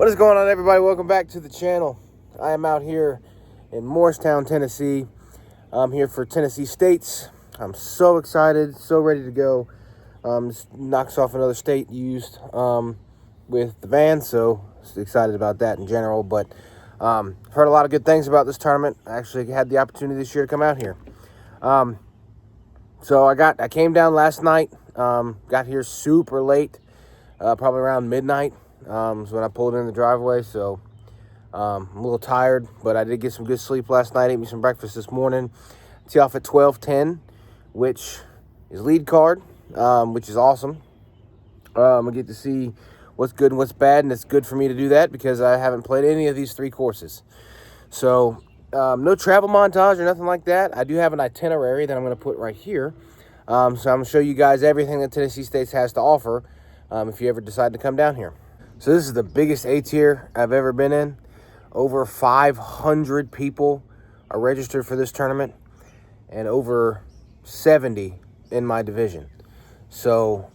What is going on, everybody? Welcome back to the channel. I am out here in Morristown, Tennessee. I'm here for Tennessee States. I'm so excited, so ready to go. Just knocks off another state used with the van, so excited about that in general. But heard a lot of good things about this tournament. I actually had the opportunity this year to come out here. So I came down last night. Got here super late, probably around midnight. So when I pulled in the driveway, so I'm a little tired, but I did get some good sleep last night. Ate me some breakfast this morning. Tee off at 12:10, which is lead card, which is awesome. I get to see what's good and what's bad, and it's good for me to do that because I haven't played any of these three courses. So no travel montage or nothing like that. I do have an itinerary that I'm going to put right here. So I'm going to show you guys everything that Tennessee State has to offer if you ever decide to come down here. So this is the biggest A-tier I've ever been in. Over 500 people are registered for this tournament and over 70 in my division. So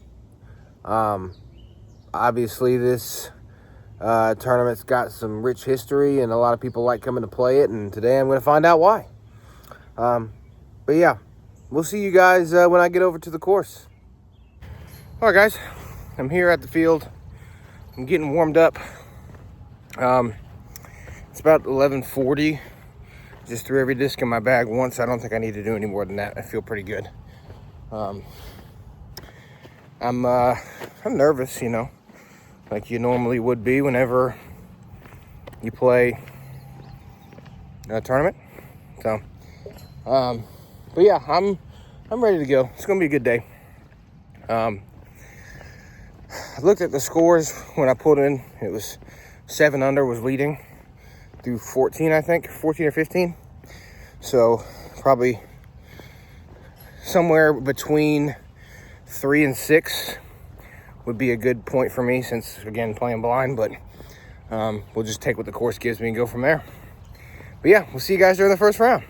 obviously this tournament's got some rich history and a lot of people like coming to play it, and today I'm going to find out why. But yeah, we'll see you guys when I get over to the course. All right, guys, I'm here at the field. I'm getting warmed up. It's about 11:40. Just threw every disc in my bag once. I don't think I need to do any more than that. I feel pretty good. I'm nervous, you know, like you normally would be whenever you play a tournament. So, but yeah, I'm ready to go. It's gonna be a good day. I looked at the scores when I pulled in. It was 7 under was leading through 14, I think, 14 or 15. So probably somewhere between 3 and 6 would be a good point for me, since again playing blind. But we'll just take what the course gives me and go from there. But yeah, we'll see you guys during the first round.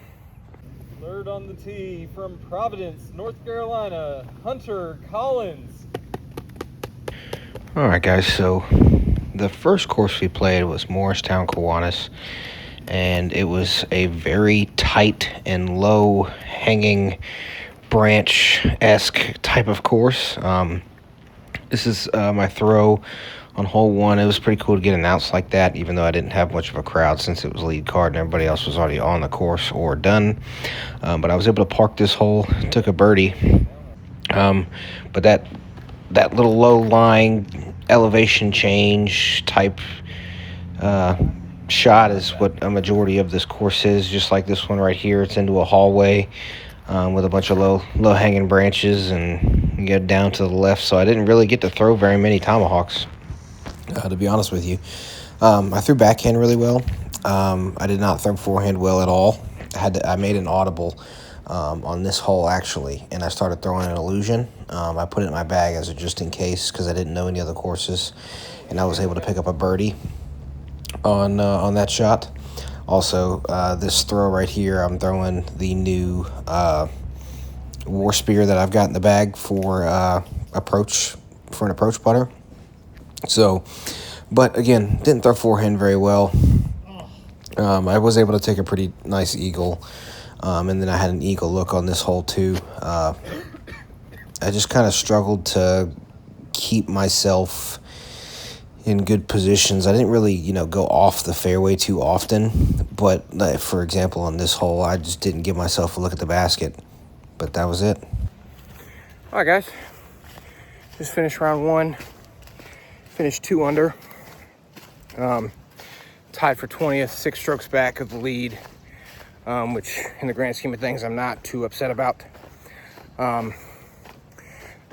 Third on the tee from Providence, North Carolina, Hunter Collins. All right, guys, so the first course we played was Morristown, Kiwanis, and it was a very tight and low-hanging branch-esque type of course. This is my throw on hole 1. It was pretty cool to get announced like that, even though I didn't have much of a crowd since it was lead card and everybody else was already on the course or done. But I was able to park this hole, took a birdie. But that little low-lying elevation change type shot is what a majority of this course is, just like this one right here. It's into a hallway with a bunch of low-hanging branches, and you get down to the left. So I didn't really get to throw very many tomahawks, to be honest with you. I threw backhand really well. I did not throw forehand well at all. I made an audible on this hole, actually, and I started throwing an illusion. I put it in my bag as a just in case because I didn't know any other courses, and I was able to pick up a birdie on that shot. Also, this throw right here, I'm throwing the new War Spear that I've got in the bag for an approach putter. So, but again, didn't throw forehand very well. I was able to take a pretty nice eagle. And then I had an eagle look on this hole too. I just kind of struggled to keep myself in good positions. I didn't really, go off the fairway too often. But for example, on this hole, I just didn't give myself a look at the basket. But that was it. All right, guys. Just finished round 1. Finished 2 under. Tied for 20th, 6 strokes back of the lead. Which in the grand scheme of things, I'm not too upset about.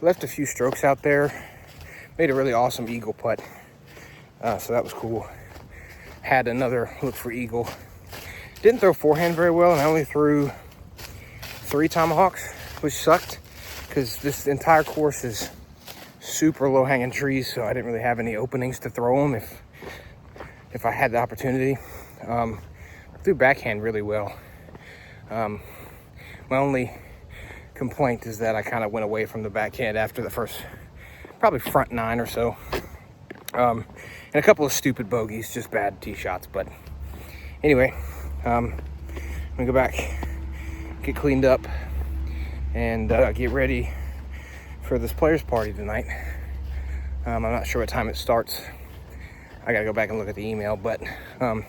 Left a few strokes out there. Made a really awesome eagle putt. So that was cool. Had another look for eagle. Didn't throw forehand very well, and I only threw 3 tomahawks, which sucked because this entire course is super low-hanging trees, so I didn't really have any openings to throw them if I had the opportunity. I threw backhand really well. My only complaint is that I kind of went away from the backhand after the first, probably front 9 or so. And a couple of stupid bogeys, just bad tee shots. But anyway, I'm gonna go back, get cleaned up, and get ready for this players party tonight. I'm not sure what time it starts. I gotta go back and look at the email, but there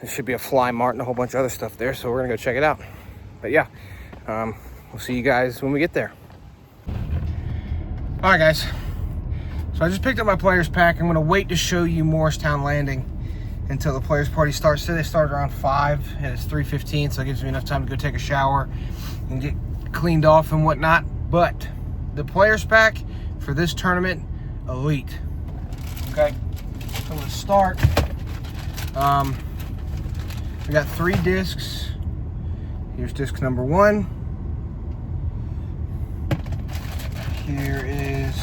should be a fly mart and a whole bunch of other stuff there, so we're gonna go check it out. But yeah, we'll see you guys when we get there. All right, guys. So I just picked up my players pack. I'm gonna wait to show you Morristown Landing until the players party starts. Today they started around 5 and it's 3:15, so it gives me enough time to go take a shower and get cleaned off and whatnot. But the players pack for this tournament, elite. Okay, so I'm gonna start. We got 3 discs. Here's disc number 1. Here is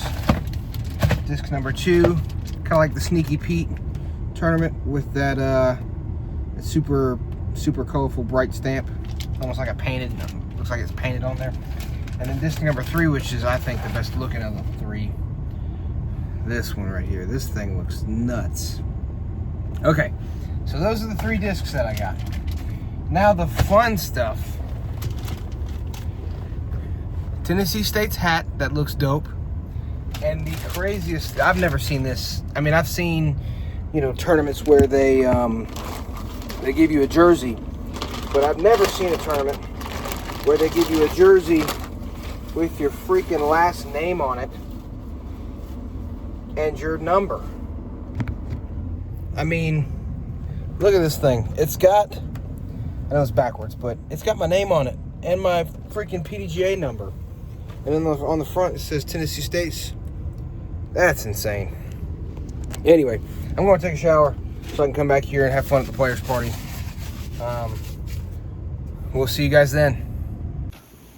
disc number 2. Kind of like the Sneaky Pete tournament with that super colorful bright stamp. Almost like a painted, looks like it's painted on there. And then disc number 3, which is I think the best looking of the 3. This one right here. This thing looks nuts. Okay, so those are the 3 discs that I got. Now the fun stuff. Tennessee State's hat, that looks dope. And the craziest, I've never seen this. I mean, I've seen, you know, tournaments where they give you a jersey, but I've never seen a tournament where they give you a jersey with your freaking last name on it and your number. I mean, look at this thing. It's got, I know it's backwards, but it's got my name on it and my freaking PDGA number. And then on the front it says Tennessee State's. That's insane. Anyway, I'm going to take a shower so I can come back here and have fun at the players party. We'll see you guys then.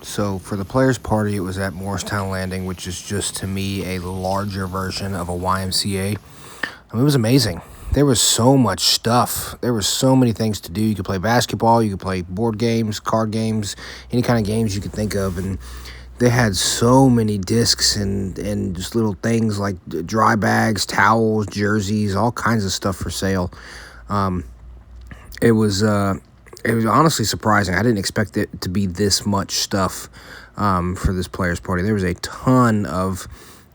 So for the players party, it was at Morristown Landing, which is just to me a larger version of a YMCA. I mean, it was amazing. There was so much stuff. There were so many things to do. You could play basketball, you could play board games, card games, any kind of games you could think of. And they had so many discs and just little things like dry bags, towels, jerseys, all kinds of stuff for sale. It was honestly surprising. I didn't expect it to be this much stuff for this players party. There was a ton of,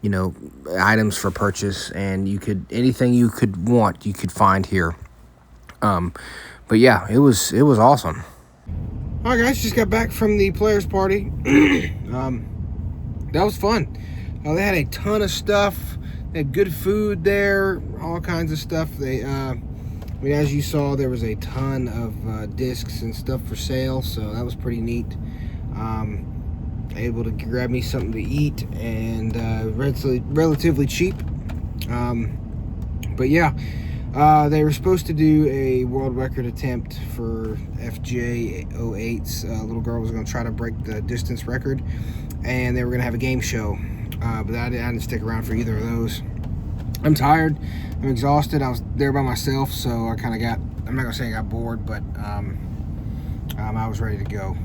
you know, items for purchase, and you could, anything you could want, you could find here. But yeah, it was awesome. All right, guys, just got back from the players party. That was fun. They had a ton of stuff. They had good food there, all kinds of stuff. They, I mean, as you saw, there was a ton of discs and stuff for sale, so that was pretty neat. Able to grab me something to eat, and relatively cheap. But yeah, they were supposed to do a world record attempt for FJ08s. A little girl was going to try to break the distance record, and they were going to have a game show. But I didn't stick around for either of those. I'm tired. I'm exhausted. I was there by myself, so I kind of got, I'm not going to say I got bored, but I was ready to go.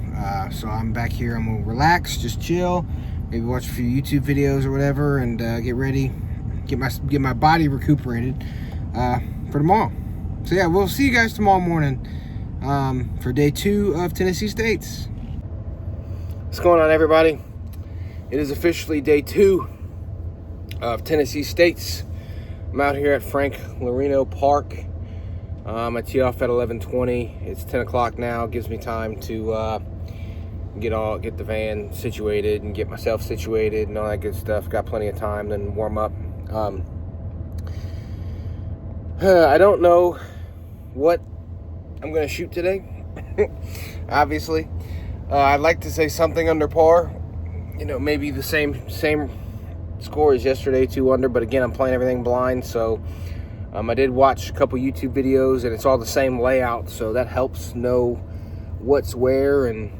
So I'm back here. I'm going to relax, just chill, maybe watch a few YouTube videos or whatever, and get ready, get my body recuperated for tomorrow. So yeah, we'll see you guys tomorrow morning for day 2 of Tennessee State's. What's going on, everybody? It is officially day 2 of Tennessee State's. I'm out here at Frank Lorino Park. I tee off at 11:20. It's 10 o'clock now. It gives me time to get the van situated and get myself situated and all that good stuff. Got plenty of time, then warm up. I don't know what I'm going to shoot today. Obviously, I'd like to say something under par. You know, maybe the same score as yesterday, 2 under. But again, I'm playing everything blind, so I did watch a couple YouTube videos, and it's all the same layout, so that helps know what's where and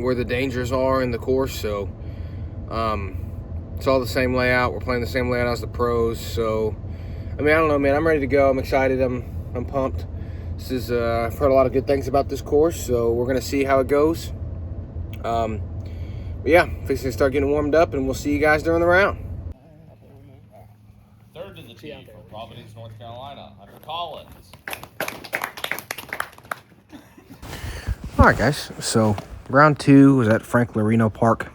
where the dangers are in the course. So it's all the same layout. We're playing the same layout as the pros. So I mean, I don't know, man. I'm ready to go. I'm excited. I'm pumped. This is I've heard a lot of good things about this course, so we're gonna see how it goes. But yeah, fixing to start getting warmed up, and we'll see you guys during the round. Third to the tee from Providence, North Carolina, Hunter Collins. All right, guys. So round 2 was at Frank Lorino Park.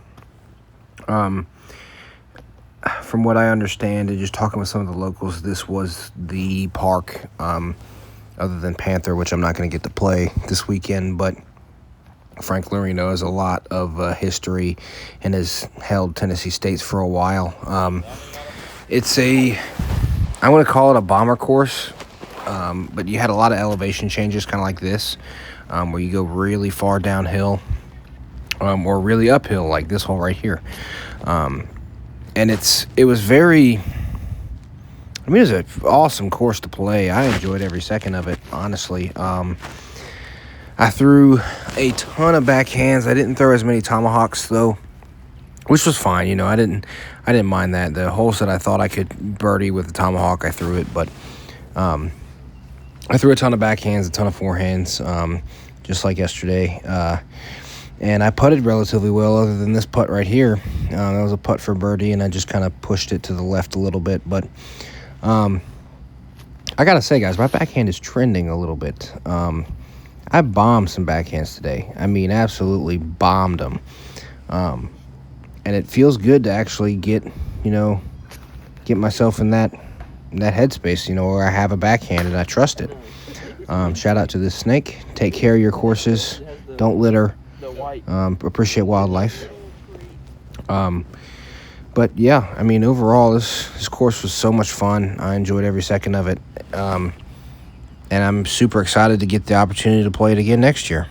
From what I understand, and just talking with some of the locals, this was the park, other than Panther, which I'm not going to get to play this weekend, but Frank Lorino has a lot of history and has held Tennessee States for a while. It's I want to call it a bomber course, but you had a lot of elevation changes, kind of like this, where you go really far downhill, or really uphill, like this hole right here. And it was very, it was an awesome course to play. I enjoyed every second of it, honestly. I threw a ton of backhands. I didn't throw as many tomahawks, though, which was fine. You know, I didn't mind that. The holes that I thought I could birdie with the tomahawk, I threw it. But I threw a ton of backhands, a ton of forehands, just like yesterday. And I putted relatively well, other than this putt right here. That was a putt for birdie, and I just kind of pushed it to the left a little bit. But I got to say, guys, my backhand is trending a little bit. I bombed some backhands today. I mean, absolutely bombed them. And it feels good to actually get myself in that headspace, where I have a backhand and I trust it. Shout out to this snake. Take care of your courses. Don't litter. Appreciate wildlife. But yeah, I mean, overall, this course was so much fun. I enjoyed every second of it. And I'm super excited to get the opportunity to play it again next year.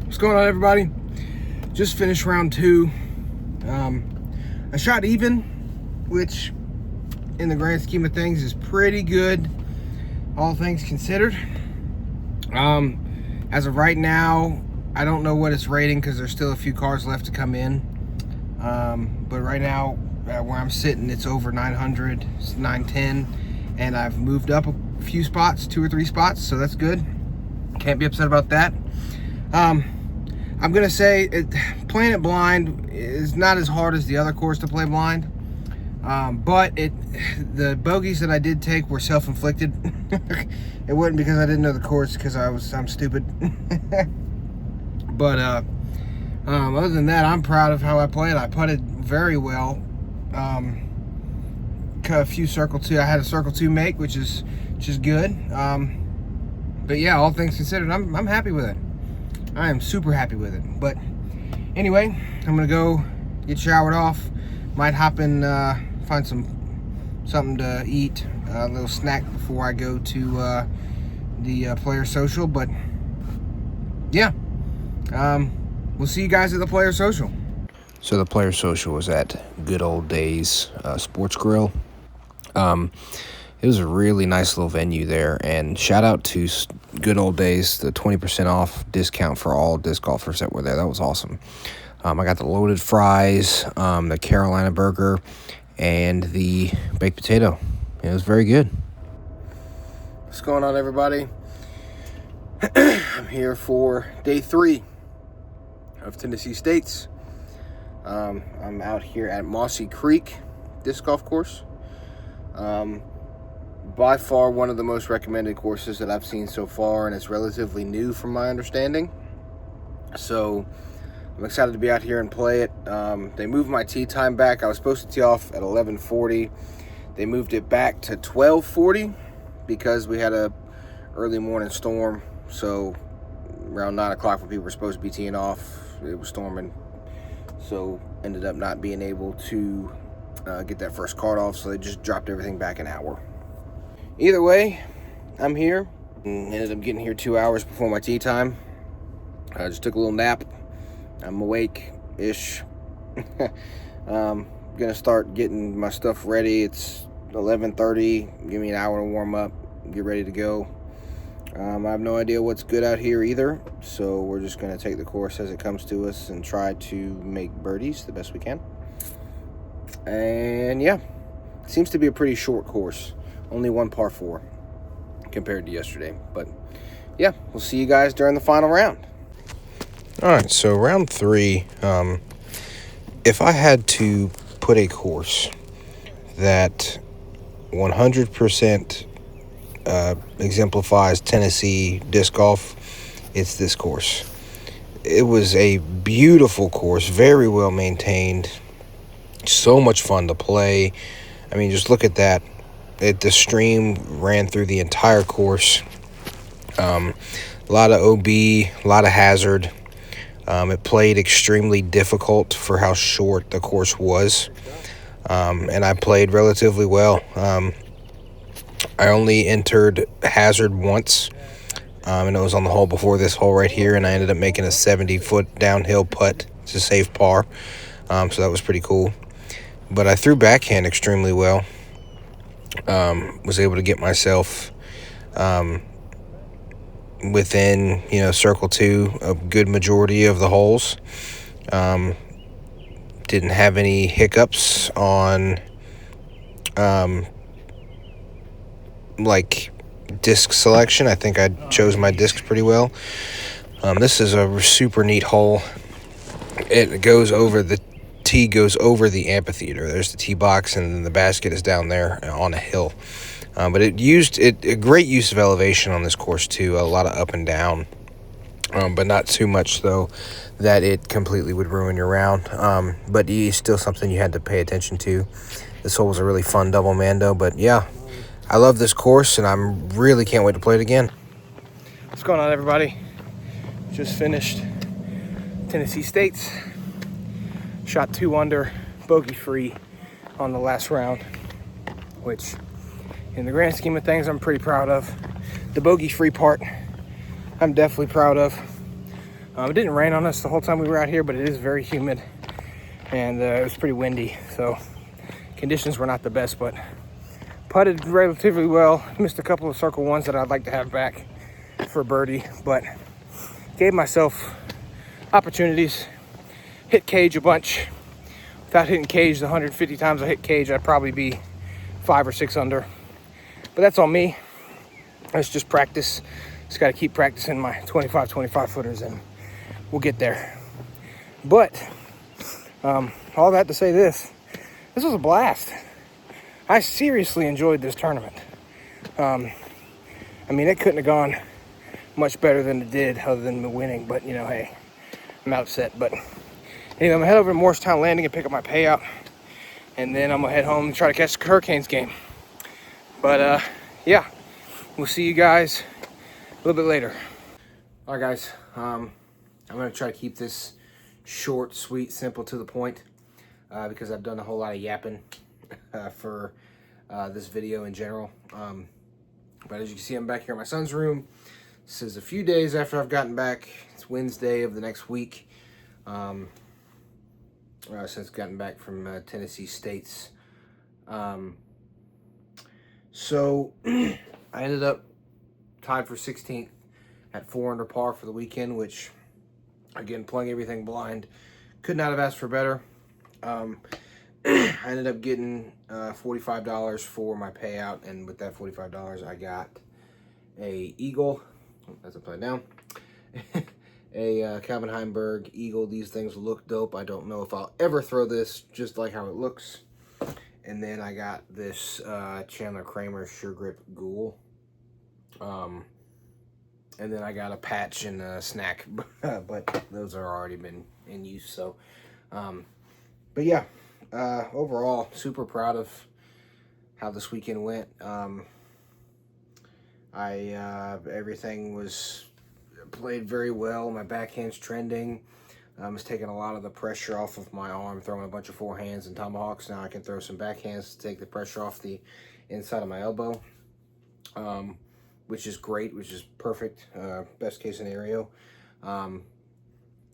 What's going on, everybody? Just finished round 2. I shot even, which in the grand scheme of things is pretty good, all things considered. As of right now, I don't know what it's rating because there's still a few cars left to come in. But right now, where I'm sitting, it's over 900, it's 910, and I've moved up a few spots, 2 or 3 spots, so that's good. Can't be upset about that. I'm gonna say playing it blind is not as hard as the other course to play blind, but the bogeys that I did take were self-inflicted. It wasn't because I didn't know the course, because I'm stupid. But other than that, I'm proud of how I played. I putted very well. A few circle 2. I had a circle 2 make, which is good. But yeah, all things considered, I'm happy with it. I am super happy with it. But anyway, I'm gonna go get showered off. Might hop in, find something to eat, a little snack before I go to the player social. But yeah, we'll see you guys at the player social. So the player social was at Good Old Days Sports Grill. It was a really nice little venue there, and shout out to Good Old Days, the 20% off discount for all disc golfers that were there. That was awesome. I got the loaded fries, the Carolina burger, and the baked potato. It was very good. What's going on, everybody? I'm here for day 3 of Tennessee States. I'm out here at Mossy Creek Disc Golf Course. By far one of the most recommended courses that I've seen so far, and it's relatively new from my understanding. So I'm excited to be out here and play it. They moved my tee time back. I was supposed to tee off at 11:40. They moved it back to 12:40 because we had a early morning storm. So around 9 o'clock when people were supposed to be teeing off, it was storming. So ended up not being able to get that first card off, so they just dropped everything back an hour. Either way, I'm here. Ended up getting here 2 hours before my tee time. I just took a little nap. I'm awake-ish. Gonna start getting my stuff ready. It's 11:30. Give me an hour to warm up, get ready to go. I have no idea what's good out here either, so we're just gonna take the course as it comes to us and try to make birdies the best we can. And yeah, it seems to be a pretty short course. Only one par 4 compared to yesterday. But yeah, we'll see you guys during the final round. All right, so round 3. If I had to put a course that 100% exemplifies Tennessee disc golf, it's this course. It was a beautiful course, very well maintained, so much fun to play. I mean, just look at that. The stream ran through the entire course. A lot of OB, a lot of hazard. It played extremely difficult for how short the course was. And I played relatively well. I only entered hazard once, and it was on the hole before this hole right here, and I ended up making a 70-foot downhill putt to save par. So that was pretty cool. But I threw backhand extremely well. Was able to get myself within, circle 2 a good majority of the holes. Didn't have any hiccups on like disc selection. I think I chose my discs pretty well. This is a super neat hole. It goes over the tee, goes over the amphitheater. There's the tee box, and then the basket is down there on a hill. But a great use of elevation on this course too. A lot of up and down, but not too much though that it completely would ruin your round. But it's still something you had to pay attention to. This hole was a really fun double mando. But yeah, I love this course, and I really can't wait to play it again. What's going on, everybody? Just finished Tennessee States. Shot 2 under, bogey free on the last round, which in the grand scheme of things, I'm pretty proud of. The bogey free part, I'm definitely proud of. It didn't rain on us the whole time we were out here, but it is very humid, and it was pretty windy, so conditions were not the best, but putted relatively well. Missed a couple of circle ones that I'd like to have back for birdie, but gave myself opportunities. Hit cage a bunch. Without hitting cage the 150 times I hit cage, I'd probably be 5 or 6 under. But that's on me. That's just practice. Just got to keep practicing my 25 footers, and we'll get there. But all that to say this was a blast. I seriously enjoyed this tournament. I mean, it couldn't have gone much better than it did other than me winning. But, hey, I'm upset. But anyway, I'm going to head over to Morristown Landing and pick up my payout. And then I'm going to head home and try to catch the Hurricanes game. But, yeah, we'll see you guys a little bit later. All right, guys. I'm going to try to keep this short, sweet, simple, to the point. Because I've done a whole lot of yapping for this video in general. But as you can see, I'm back here in my son's room. This is a few days after I've gotten back. It's Wednesday of the next week. Since gotten back from Tennessee States. So I ended up tied for 16th at 4 under par for the weekend, which, again, playing everything blind, could not have asked for better. I ended up getting $45 for my payout, and with that $45 I got a Eagle, that's upside down, a Calvin Heimberg Eagle. These things look dope. I don't know if I'll ever throw this just like how it looks. And then I got this Chandler Kramer Sure Grip Ghoul. And then I got a patch and a snack, but those are already been in use. So, but yeah, overall, super proud of how this weekend went. Everything was played very well. My backhand's trending. It's taking a lot of the pressure off of my arm, throwing a bunch of forehands and tomahawks. Now I can throw some backhands to take the pressure off the inside of my elbow, which is great, which is perfect, best case scenario. Coming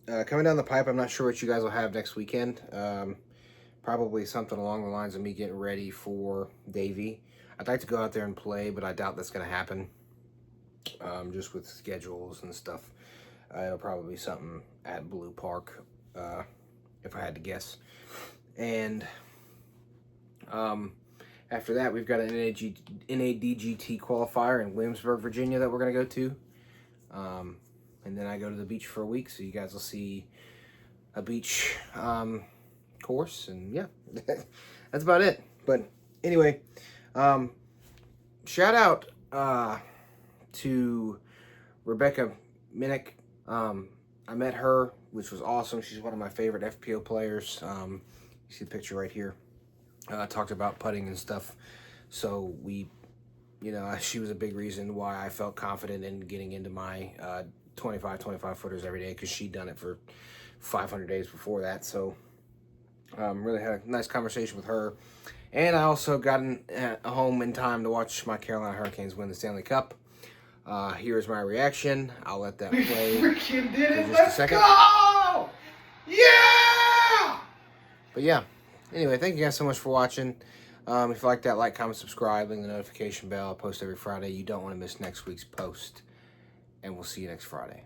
down the pipe, I'm not sure what you guys will have next weekend. Probably something along the lines of me getting ready for Davy. I'd like to go out there and play, but I doubt that's going to happen, just with schedules and stuff. It'll probably be something at Blue Park, if I had to guess. And after that, we've got an NADGT qualifier in Williamsburg, Virginia that we're going to go to. And then I go to the beach for a week, so you guys will see a beach course. And yeah, that's about it. But anyway, Shout out to Rebecca Minnick. I met her, which was awesome. She's one of my favorite FPO players. You see the picture right here. Talked about putting and stuff. So she was a big reason why I felt confident in getting into my 25 footers every day, because she'd done it for 500 days before that. So really had a nice conversation with her. And I also got home in time to watch my Carolina Hurricanes win the Stanley Cup. Here's my reaction. I'll let that play Freaking did it. for just a Let's second. go! Yeah! But yeah, anyway, thank you guys so much for watching. If you like that, like, comment, subscribe, ring the notification bell. I post every Friday. You don't want to miss next week's post. And we'll see you next Friday.